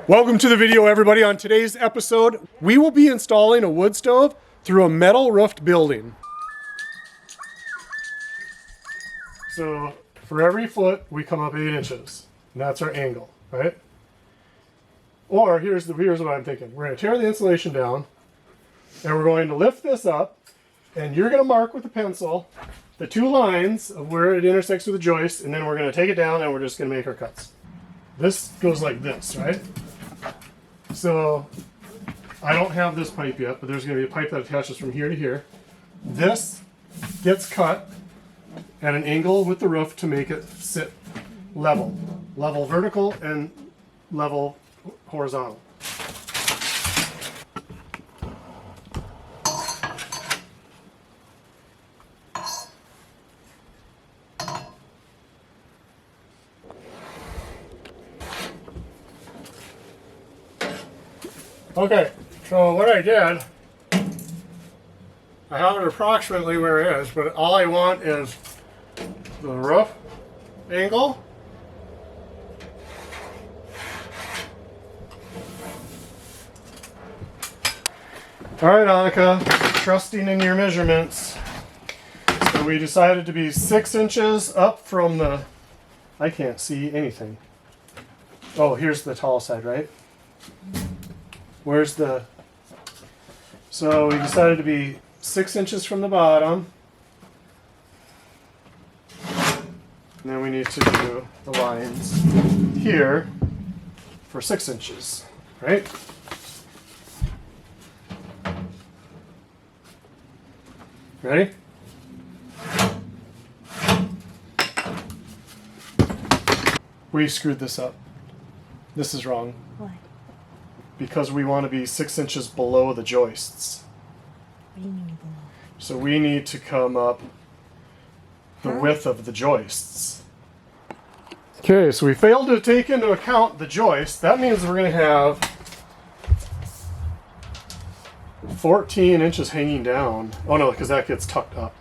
Welcome to the video, everybody. On today's episode, we will be installing a wood stove through a metal roofed building. So for every foot, we come up 8 inches, and that's our angle, right? Or here's what I'm thinking. We're going to tear the insulation down, and we're going to lift this up, and you're going to mark with a pencil the 2 lines of where it intersects with the joist, and then we're going to take it down, and we're just going to make our cuts. This goes like this, right? So I don't have this pipe yet, but there's going to be a pipe that attaches from here to here. This gets cut at an angle with the roof to make it sit level vertical and level horizontal. Okay, so what I did, I have it approximately where it is, but all I want is the roof angle, all right, Annika, trusting in your measurements. So we decided to be 6 inches up from the, I can't see anything. Oh, here's the tall side, right? Where's the, so we decided to be 6 inches from the bottom. And then we need to do the lines here for 6 inches, right? Ready? We screwed this up. This is wrong. Why? Because we want to be 6 inches below the joists. What do you mean below? So we need to come up the width of the joists. Okay, so we failed to take into account the joist. That means we're going to have 14 inches hanging down. Oh no, because that gets tucked up.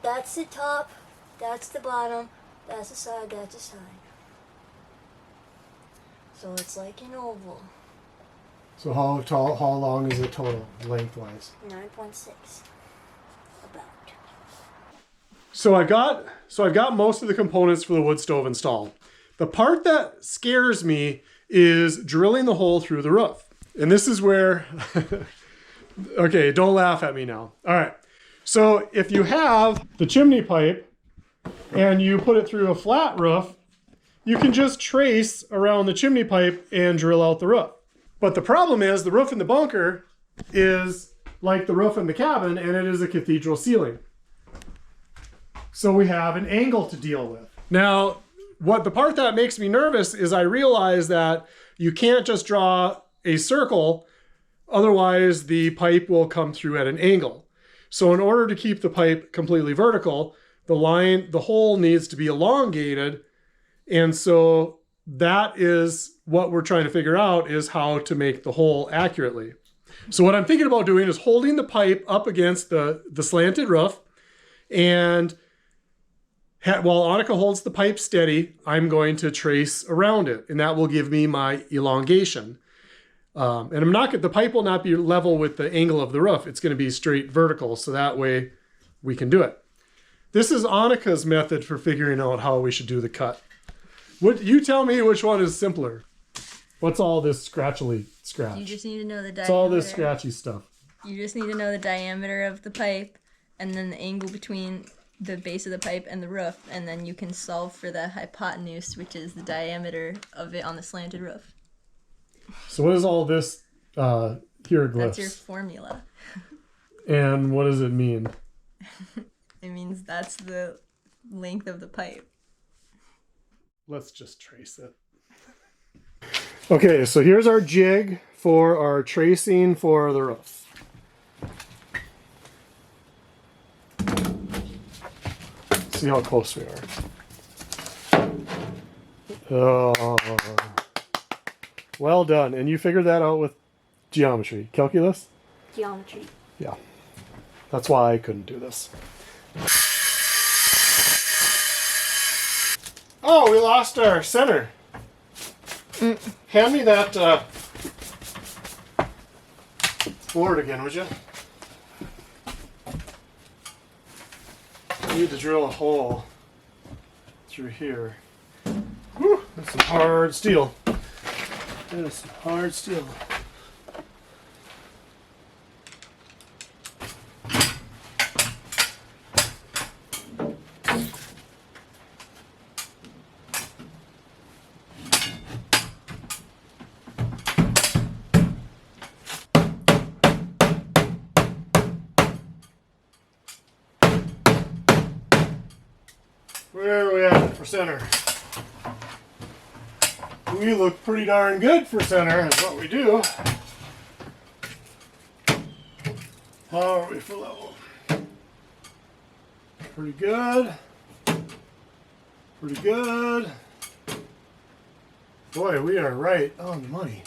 That's the top, that's the bottom, that's the side, that's the side. So it's like an oval. So how long is it total, lengthwise? 9.6. About. So I've got most of the components for the wood stove installed. The part that scares me is drilling the hole through the roof. And this is where, okay, don't laugh at me now. All right. So if you have the chimney pipe and you put it through a flat roof, you can just trace around the chimney pipe and drill out the roof. But the problem is the roof in the bunker is like the roof in the cabin, and it is a cathedral ceiling. So we have an angle to deal with. Now, the part that makes me nervous is I realize that you can't just draw a circle, otherwise the pipe will come through at an angle. So in order to keep the pipe completely vertical, the hole needs to be elongated. And so that is what we're trying to figure out, is how to make the hole accurately. So what I'm thinking about doing is holding the pipe up against the slanted roof, and while Annika holds the pipe steady, I'm going to trace around it, and that will give me my elongation. And the pipe will not be level with the angle of the roof. It's going to be straight vertical, so that way we can do it. This is Annika's method for figuring out how we should do the cut. You tell me which one is simpler. What's all this scratch? You just need to know the diameter. It's all this scratchy stuff. You just need to know the diameter of the pipe, and then the angle between the base of the pipe and the roof, and then you can solve for the hypotenuse, which is the diameter of it on the slanted roof. So what is all this hieroglyphs? That's your formula. And what does it mean? It means that's the length of the pipe. Let's just trace it. Okay, so here's our jig for our tracing for the roof. See how close we are. Oh, well done. And you figured that out with Geometry. Calculus? Geometry. Yeah. That's why I couldn't do this. Oh, we lost our center. Hand me that board again, would you? I need to drill a hole through here. Whew, that's some hard steel. That is some hard steel. Where are we at for center? We look pretty darn good for center, is what we do. How are we for level? Pretty good. Pretty good. Boy, we are right on the money.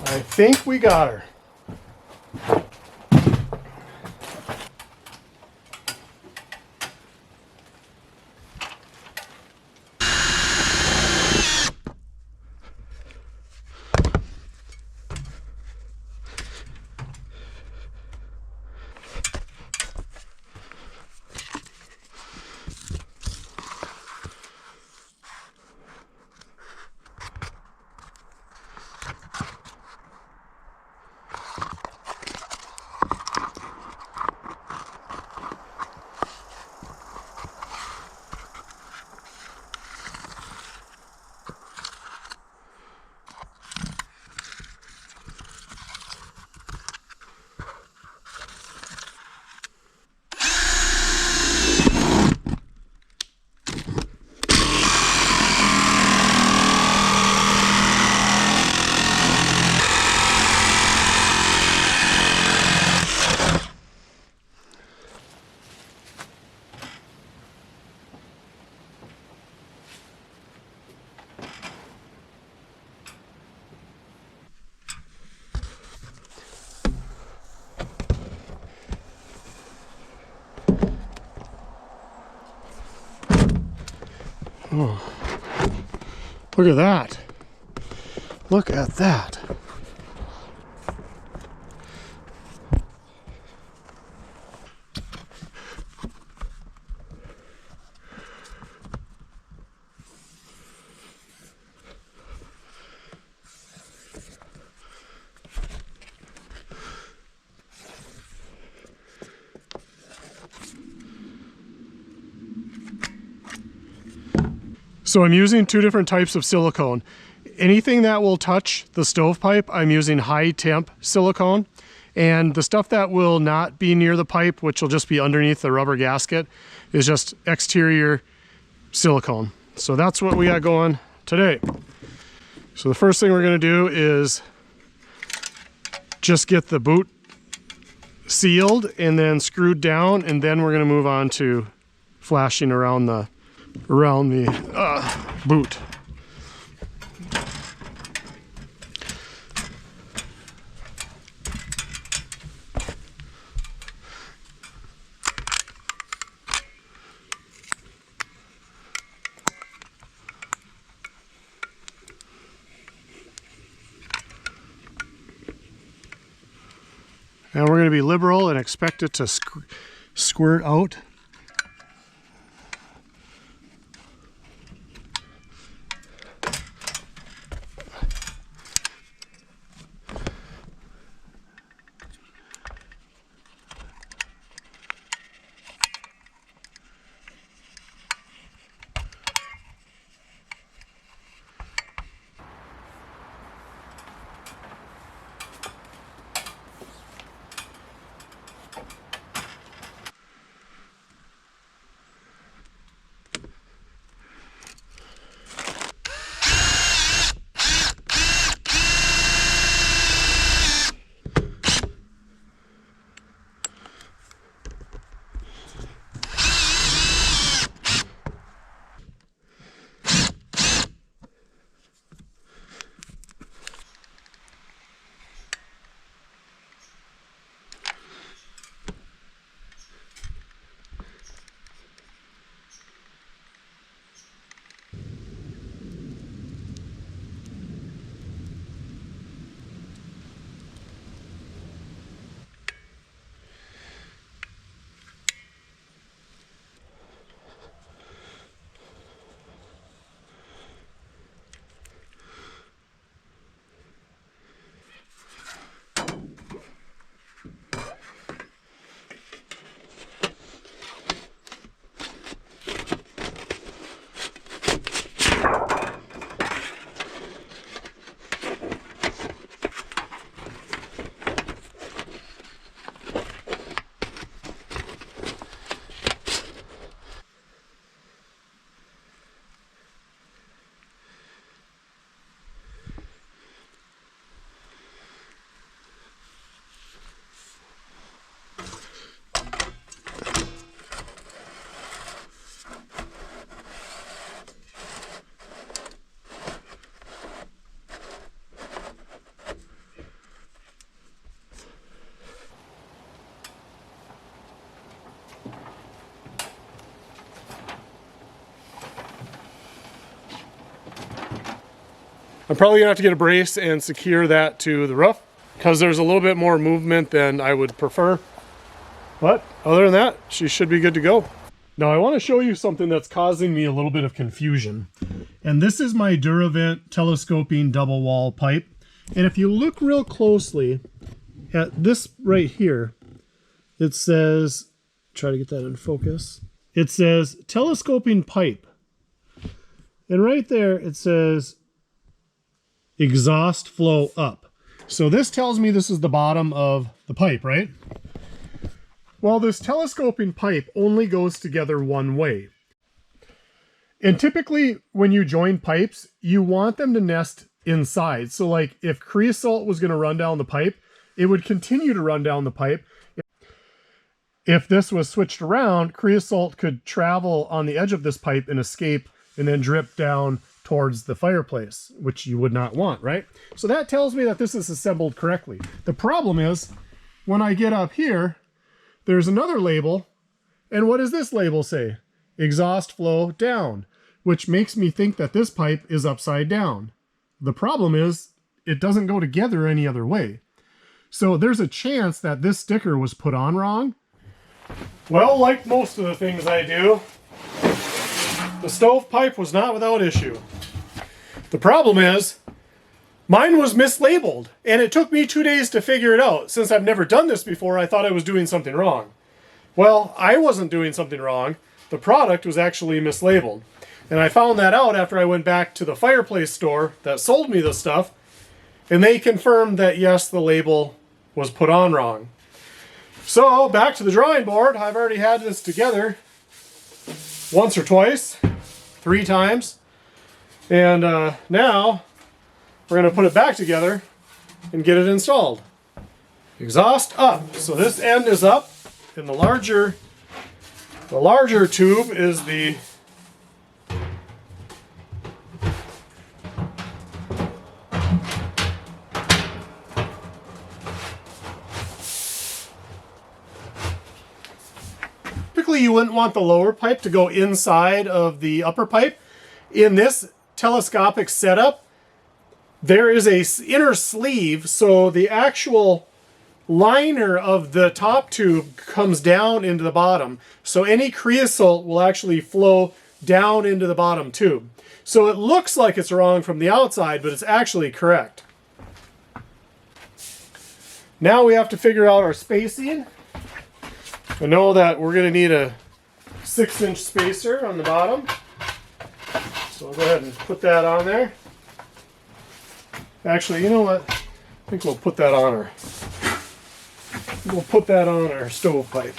I think we got her. Oh, look at that. Look at that. So I'm using two different types of silicone. Anything that will touch the stovepipe, I'm using high temp silicone. And the stuff that will not be near the pipe, which will just be underneath the rubber gasket, is just exterior silicone. So that's what we got going today. So the first thing we're gonna do is just get the boot sealed and then screwed down, and then we're gonna move on to flashing around the boot. And we're going to be liberal and expect it to squirt out. I'm probably gonna have to get a brace and secure that to the roof because there's a little bit more movement than I would prefer. But other than that, she should be good to go. Now I want to show you something that's causing me a little bit of confusion. And this is my Duravent telescoping double wall pipe. And if you look real closely at this right here, it says, try to get that in focus. It says telescoping pipe. And right there it says exhaust flow up. So this tells me this is the bottom of the pipe, right? Well, this telescoping pipe only goes together one way. And typically when you join pipes, you want them to nest inside. So like if creosote was going to run down the pipe, it would continue to run down the pipe. If this was switched around, creosote could travel on the edge of this pipe and escape and then drip down towards the fireplace, which you would not want, right? So that tells me that this is assembled correctly. The problem is when I get up here, there's another label. And what does this label say? Exhaust flow down, which makes me think that this pipe is upside down. The problem is it doesn't go together any other way. So there's a chance that this sticker was put on wrong. Well, like most of the things I do, the stovepipe was not without issue. The problem is, mine was mislabeled, and it took me 2 days to figure it out. Since I've never done this before, I thought I was doing something wrong. Well, I wasn't doing something wrong. The product was actually mislabeled. And I found that out after I went back to the fireplace store that sold me the stuff, and they confirmed that yes, the label was put on wrong. So, back to the drawing board. I've already had this together once or twice, 3 times. And now we're going to put it back together and get it installed. Exhaust up. So this end is up, and the larger tube is the typically you wouldn't want the lower pipe to go inside of the upper pipe. In this telescopic setup, there is a inner sleeve, so the actual liner of the top tube comes down into the bottom. So any creosote will actually flow down into the bottom tube. So it looks like it's wrong from the outside, but it's actually correct. Now we have to figure out our spacing. I know that we're going to need a 6-inch spacer on the bottom. So I'll go ahead and put that on there. Actually, you know what? I think we'll put that on our stovepipe.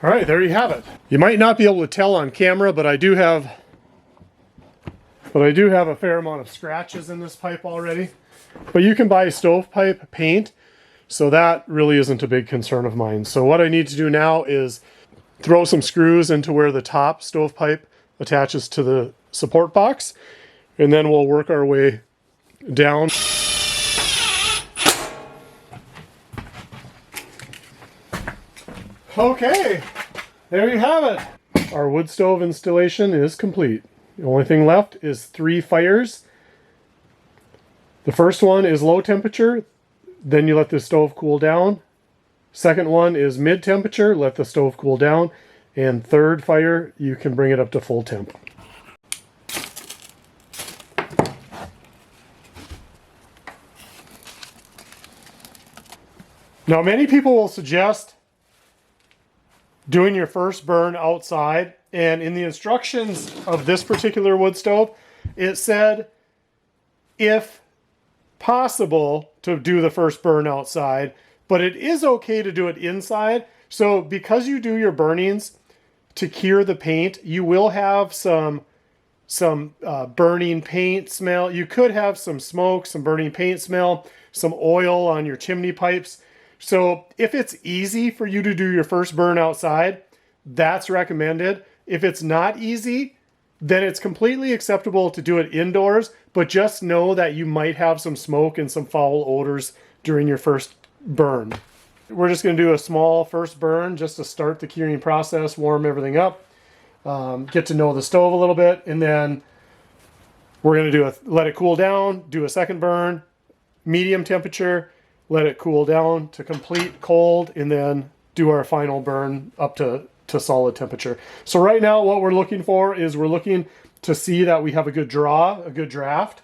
All right, there you have it. You might not be able to tell on camera, but I do have a fair amount of scratches in this pipe already. But you can buy stovepipe paint, so that really isn't a big concern of mine. So what I need to do now is throw some screws into where the top stovepipe attaches to the support box, and then we'll work our way down. Okay, there you have it. Our wood stove installation is complete. The only thing left is 3 fires. The first one is low temperature, then you let the stove cool down. Second one is mid temperature, let the stove cool down. And third fire, you can bring it up to full temp. Now, many people will suggest doing your first burn outside, and in the instructions of this particular wood stove, it said if possible to do the first burn outside, but it is okay to do it inside. So because you do your burnings to cure the paint, you will have some burning paint smell. You could have some smoke, some burning paint smell, some oil on your chimney pipes. So if it's easy for you to do your first burn outside, that's recommended. If it's not easy, then it's completely acceptable to do it indoors, but just know that you might have some smoke and some foul odors during your first burn. We're just going to do a small first burn just to start the curing process, warm everything up, get to know the stove a little bit, and then we're going to let it cool down, do a second burn, medium temperature, let it cool down to complete cold, and then do our final burn up to solid temperature. So right now what we're looking for is we're looking to see that we have a good draw, a good draft.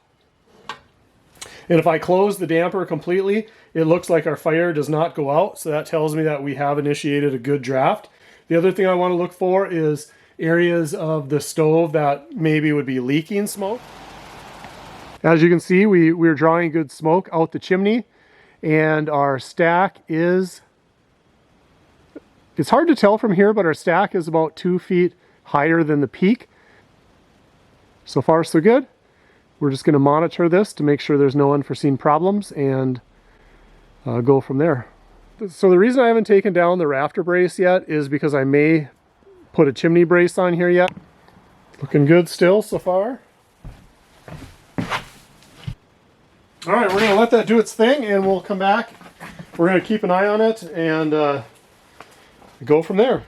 And if I close the damper completely, it looks like our fire does not go out. So that tells me that we have initiated a good draft. The other thing I want to look for is areas of the stove that maybe would be leaking smoke. As you can see, we're drawing good smoke out the chimney, and our stack is, it's hard to tell from here, but our stack is about 2 feet higher than the peak. So far, so good. We're just going to monitor this to make sure there's no unforeseen problems and go from there. So the reason I haven't taken down the rafter brace yet is because I may put a chimney brace on here yet. Looking good still so far. All right, we're going to let that do its thing, and we'll come back. We're going to keep an eye on it and go from there.